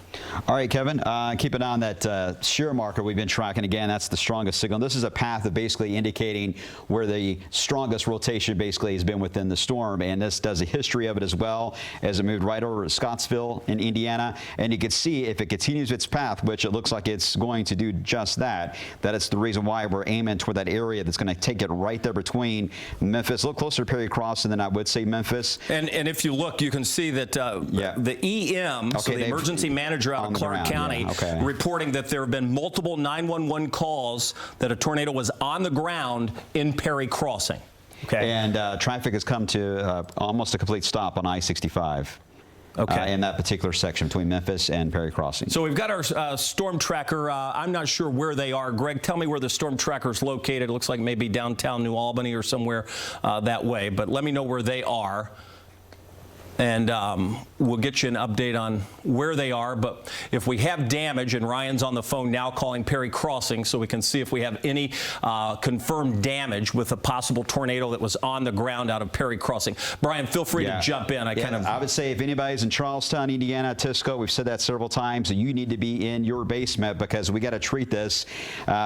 All right, Kevin, keep an eye on that shear marker we've been tracking. Again, that's the strongest signal. This is a path of basically indicating where the strongest rotation basically has been within the storm, and this does a history of it as well as it moved right over to Scottsville in Indiana. And you can see if it continues its path, path, which it looks like it's going to do just that. That is the reason why we're aiming toward that area that's going to take it right there between Memphis, a little closer to Perry Crossing than I would say Memphis. And if you look, you can see that the EM, so the emergency manager out of Clark County, reporting that there have been multiple 911 calls that a tornado was on the ground in Perry Crossing. Okay. And traffic has come to almost a complete stop on I-65. Okay. In that particular section between Memphis and Perry Crossing. So we've got our storm tracker. I'm not sure where they are. Greg, tell me where the storm tracker is located. It looks like maybe downtown New Albany or somewhere that way. But let me know where they are. And we'll get you an update on where they are. But if we have damage, and Ryan's on the phone now calling Perry Crossing, so we can see if we have any confirmed damage with a possible tornado that was on the ground out of Perry Crossing. Brian, feel free to jump in. I would say if anybody's in Charlestown, Indiana, Tisco, we've said that several times, you need to be in your basement because we got to treat this.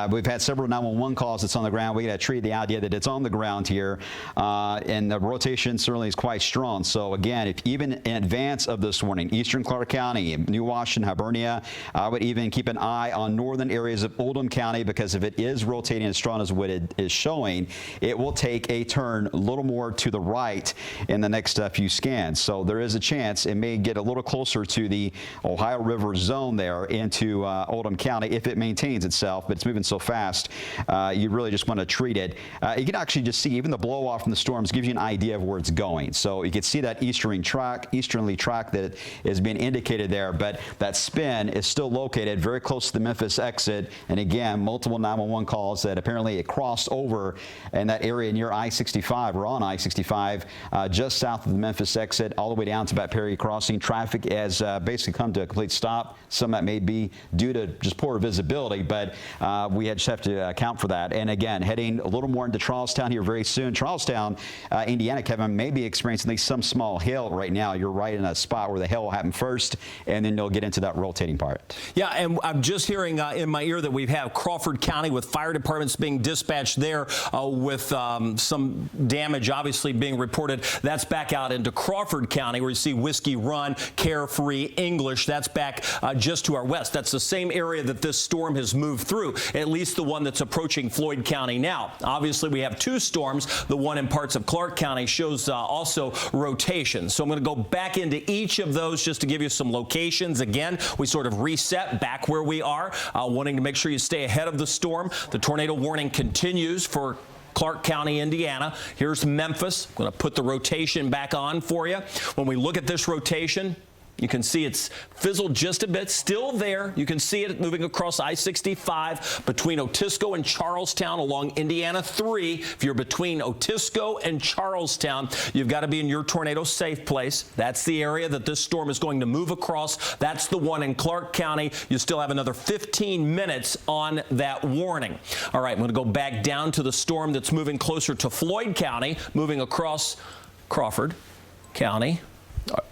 We've had several 911 calls that's on the ground. We got to treat the idea that it's on the ground here. And the rotation certainly is quite strong. So again, if even in advance of this warning, eastern Clark County, New Washington, Hibernia, I would even keep an eye on northern areas of Oldham County because if it is rotating as strong as what it is showing, it will take a turn a little more to the right in the next few scans. So there is a chance it may get a little closer to the Ohio River zone there into Oldham County if it maintains itself, but it's moving so fast, you really just want to treat it. You can actually just see even the blow off from the storms gives you an idea of where it's going. So you can see that easterly track that is being indicated there, but that spin is still located very close to the Memphis exit. And again, multiple 911 calls that apparently it crossed over in that area near I-65 or on I-65 just south of the Memphis exit all the way down to about Perry Crossing. Traffic has basically come to a complete stop. Some of that may be due to just poor visibility, but we just have to account for that. And again, heading a little more into Charlestown here very soon. Charlestown, Indiana, Kevin, may be experiencing at least some small hail right now. You're right in a spot where the hail will happen first, and then you'll get into that rotating part. Yeah, and I'm just hearing in my ear that we have Crawford County with fire departments being dispatched there with some damage obviously being reported. That's back out into Crawford County where you see Whiskey Run, Carefree, English. That's back just to our west. That's the same area that this storm has moved through, at least the one that's approaching Floyd County now. Obviously, we have two storms. The one in parts of Clark County shows also rotation. So I'm going to go back into each of those just to give you some locations. Again, we sort of reset back where we are, wanting to make sure you stay ahead of the storm. The tornado warning continues for Clark County, Indiana. Here's Memphis. I'm going to put the rotation back on for you. When we look at this rotation, you can see it's fizzled just a bit, still there. You can see it moving across I-65 between Otisco and Charlestown along Indiana 3. If you're between Otisco and Charlestown, you've got to be in your tornado safe place. That's the area that this storm is going to move across. That's the one in Clark County. You still have another 15 minutes on that warning. All right, I'm going to go back down to the storm that's moving closer to Floyd County, moving across Crawford County,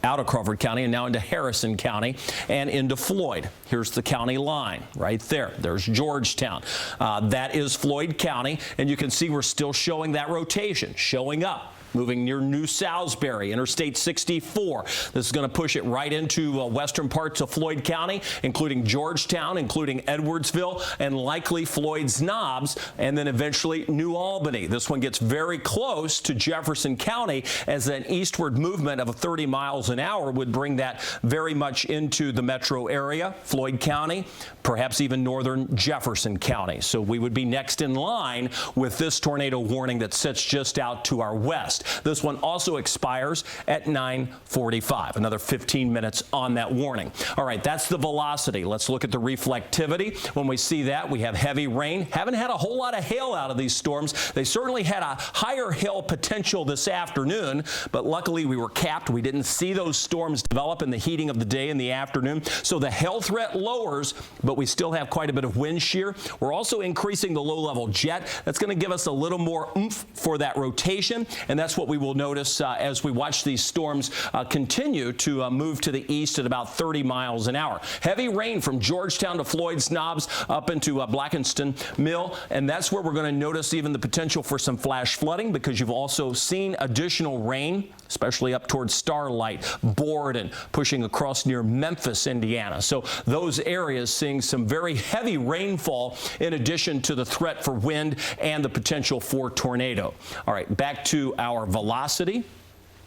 out of Crawford County and now into Harrison County and into Floyd. Here's the county line right there. There's Georgetown. That is Floyd County, and you can see we're still showing that rotation, showing up. Moving near New Salisbury, Interstate 64. This is going to push it right into western parts of Floyd County, including Georgetown, including Edwardsville, and likely Floyd's Knobs, and then eventually New Albany. This one gets very close to Jefferson County as an eastward movement of 30 miles an hour would bring that very much into the metro area, Floyd County, perhaps even northern Jefferson County. So we would be next in line with this tornado warning that sits just out to our west. This one also expires at 9:45. Another 15 minutes on that warning. All right, that's the velocity. Let's look at the reflectivity. When we see that, we have heavy rain. Haven't had a whole lot of hail out of these storms. They certainly had a higher hail potential this afternoon, but luckily we were capped. We didn't see those storms develop in the heating of the day in the afternoon. So the hail threat lowers, but we still have quite a bit of wind shear. We're also increasing the low-level jet. That's going to give us a little more oomph for that rotation, and that's that's what we will notice as we watch these storms continue to move to the east at about 30 miles an hour. Heavy rain from Georgetown to Floyd's Knobs up into Blackenston Mill, and that's where we're going to notice even the potential for some flash flooding, because you've also seen additional rain, especially up towards Starlight, Borden, pushing across near Memphis, Indiana. So those areas seeing some very heavy rainfall in addition to the threat for wind and the potential for tornado. All right, back to our velocity.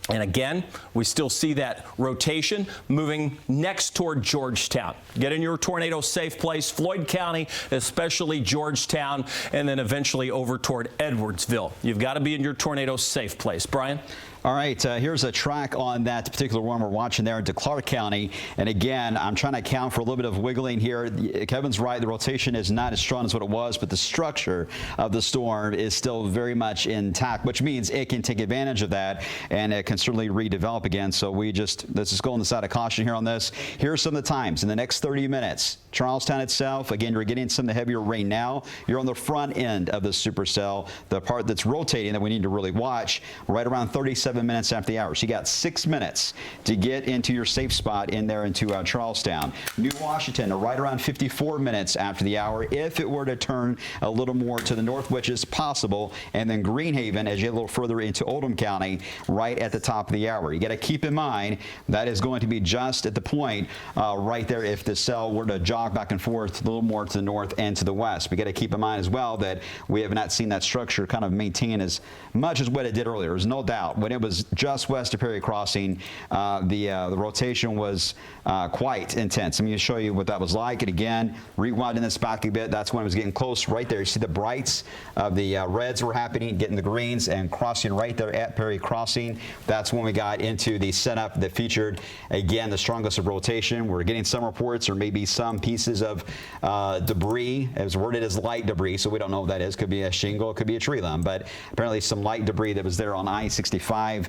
And again, we still see that rotation moving next toward Georgetown. Get in your tornado safe place, Floyd County, especially Georgetown, and then eventually over toward Edwardsville. You've got to be in your tornado safe place. Brian? All right, here's a track on that particular one we're watching there into Clark County. And again, I'm trying to account for a little bit of wiggling here. Kevin's right, the rotation is not as strong as what it was, but the structure of the storm is still very much intact, which means it can take advantage of that, and it can certainly redevelop again. So let's just go on the side of caution here on this. Here's some of the times in the next 30 minutes. Charlestown itself, again, you're getting some of the heavier rain now. You're on the front end of the supercell, the part that's rotating that we need to really watch, right around 37 minutes after the hour. So you got 6 minutes to get into your safe spot in there into Charlestown. New Washington, right around 54 minutes after the hour, if it were to turn a little more to the north, which is possible. And then Greenhaven, as you get a little further into Oldham County, right at the top of the hour. You got to keep in mind that is going to be just at the point right there if the cell were to jog back and forth a little more to the north and to the west. We got to keep in mind as well that we have not seen that structure kind of maintain as much as what it did earlier. There's no doubt when it was just west of Perry Crossing, the rotation was quite intense. I'm going to show you what that was like. And again, rewinding this back a bit, that's when it was getting close right there. You see the brights of the reds were happening, getting the greens and crossing right there at Perry Crossing. That's when we got into the setup that featured, again, the strongest of rotation. We're getting some reports or maybe some pieces of debris, as worded as light debris, so we don't know what that is. Could be a shingle, it could be a tree limb, but apparently some light debris that was there on I-65.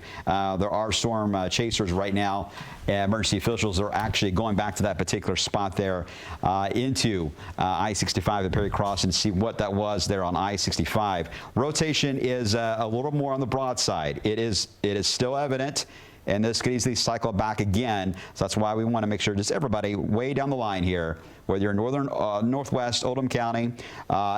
There are storm chasers right now. Emergency officials are actually going back to that particular spot there into I-65 at Perry Crossing to see what that was there on I-65. Rotation is a little more on the broad side. It is still evident, and this could easily cycle back again. So that's why we want to make sure just everybody way down the line here, whether you're in northern, northwest Oldham County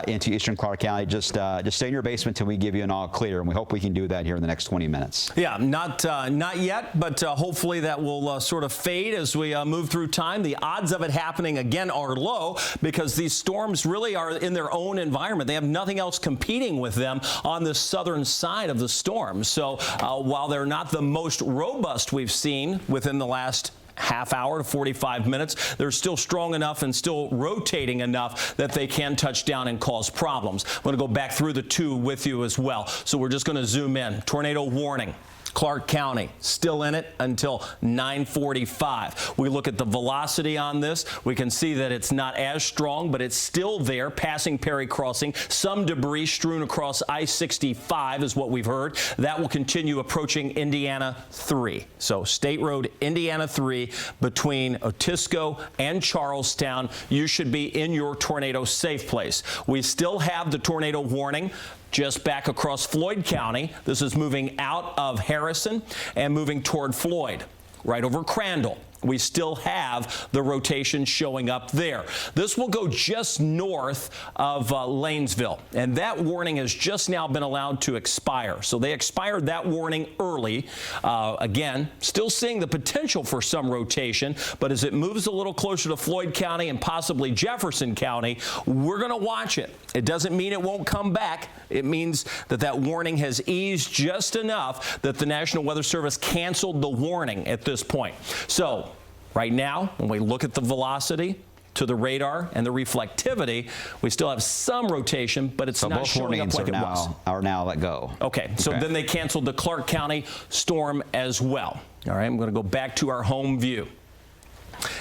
into eastern Clark County, just stay in your basement until we give you an all clear, and we hope we can do that here in the next 20 minutes. Yeah, not yet, but hopefully that will sort of fade as we move through time. The odds of it happening again are low because these storms really are in their own environment. They have nothing else competing with them on the southern side of the storm. So while they're not the most robust we've seen within the last half hour to 45 minutes, they're still strong enough and still rotating enough that they can touch down and cause problems. I'm going to go back through the two with you as well. So we're just going to zoom in. Tornado warning. Clark County still in it until 9:45. We look at the velocity on this. We can see that it's not as strong, but it's still there, passing Perry Crossing. Some debris strewn across I-65 is what we've heard. That will continue approaching Indiana 3. So State Road Indiana 3 between Otisco and Charlestown. You should be in your tornado safe place. We still have the tornado warning just back across Floyd County. This is moving out of Harrison and moving toward Floyd, right over Crandall. We still have the rotation showing up there. This will go just north of Lanesville, and that warning has just now been allowed to expire. So they expired that warning early. Again, still seeing the potential for some rotation, but as it moves a little closer to Floyd County and possibly Jefferson County, we're going to watch it. It doesn't mean it won't come back. It means that that warning has eased just enough that the National Weather Service canceled the warning at this point. So right now, when we look at the velocity to the radar and the reflectivity, we still have some rotation, but it's not showing up like it was. Are now let go. Okay, so then they canceled the Clark County storm as well. All right, I'm going to go back to our home view.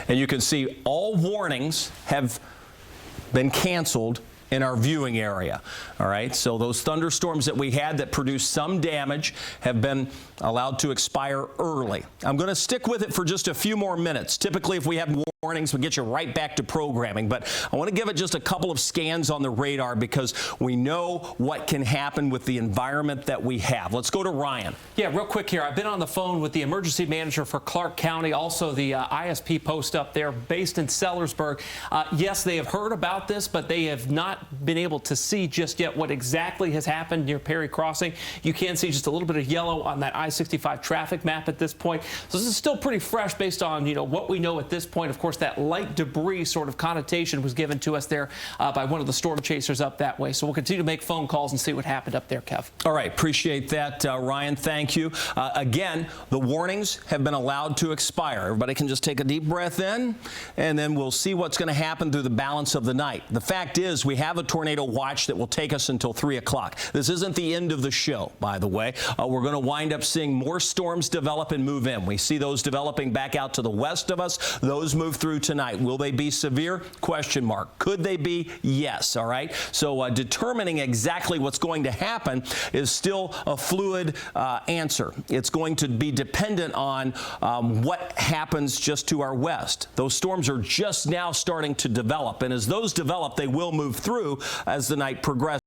And you can see all warnings have been canceled in our viewing area. All right, so those thunderstorms that we had that produced some damage have been allowed to expire early. I'm going to stick with it for just a few more minutes. Typically, if we have warnings. We'll get you right back to programming, but I want to give it just a couple of scans on the radar because we know what can happen with the environment that we have. Let's go to Ryan. Yeah, real quick here. I've been on the phone with the emergency manager for Clark County, also the ISP post up there based in Sellersburg. Yes, they have heard about this, but they have not been able to see just yet what exactly has happened near Perry Crossing. You can see just a little bit of yellow on that I-65 traffic map at this point. So this is still pretty fresh based on, what we know at this point. Of course, that light debris sort of connotation was given to us there by one of the storm chasers up that way. So we'll continue to make phone calls and see what happened up there, Kev. All right, appreciate that, Ryan. Thank you. Again, the warnings have been allowed to expire. Everybody can just take a deep breath in, and then we'll see what's going to happen through the balance of the night. The fact is, we have a tornado watch that will take us until 3 o'clock. This isn't the end of the show, by the way. We're going to wind up seeing more storms develop and move in. We see those developing back out to the west of us. Those move through tonight. Will they be severe? Question mark. Could they be? Yes. All right. So determining exactly what's going to happen is still a fluid answer. It's going to be dependent on what happens just to our west. Those storms are just now starting to develop, and as those develop, they will move through as the night progresses.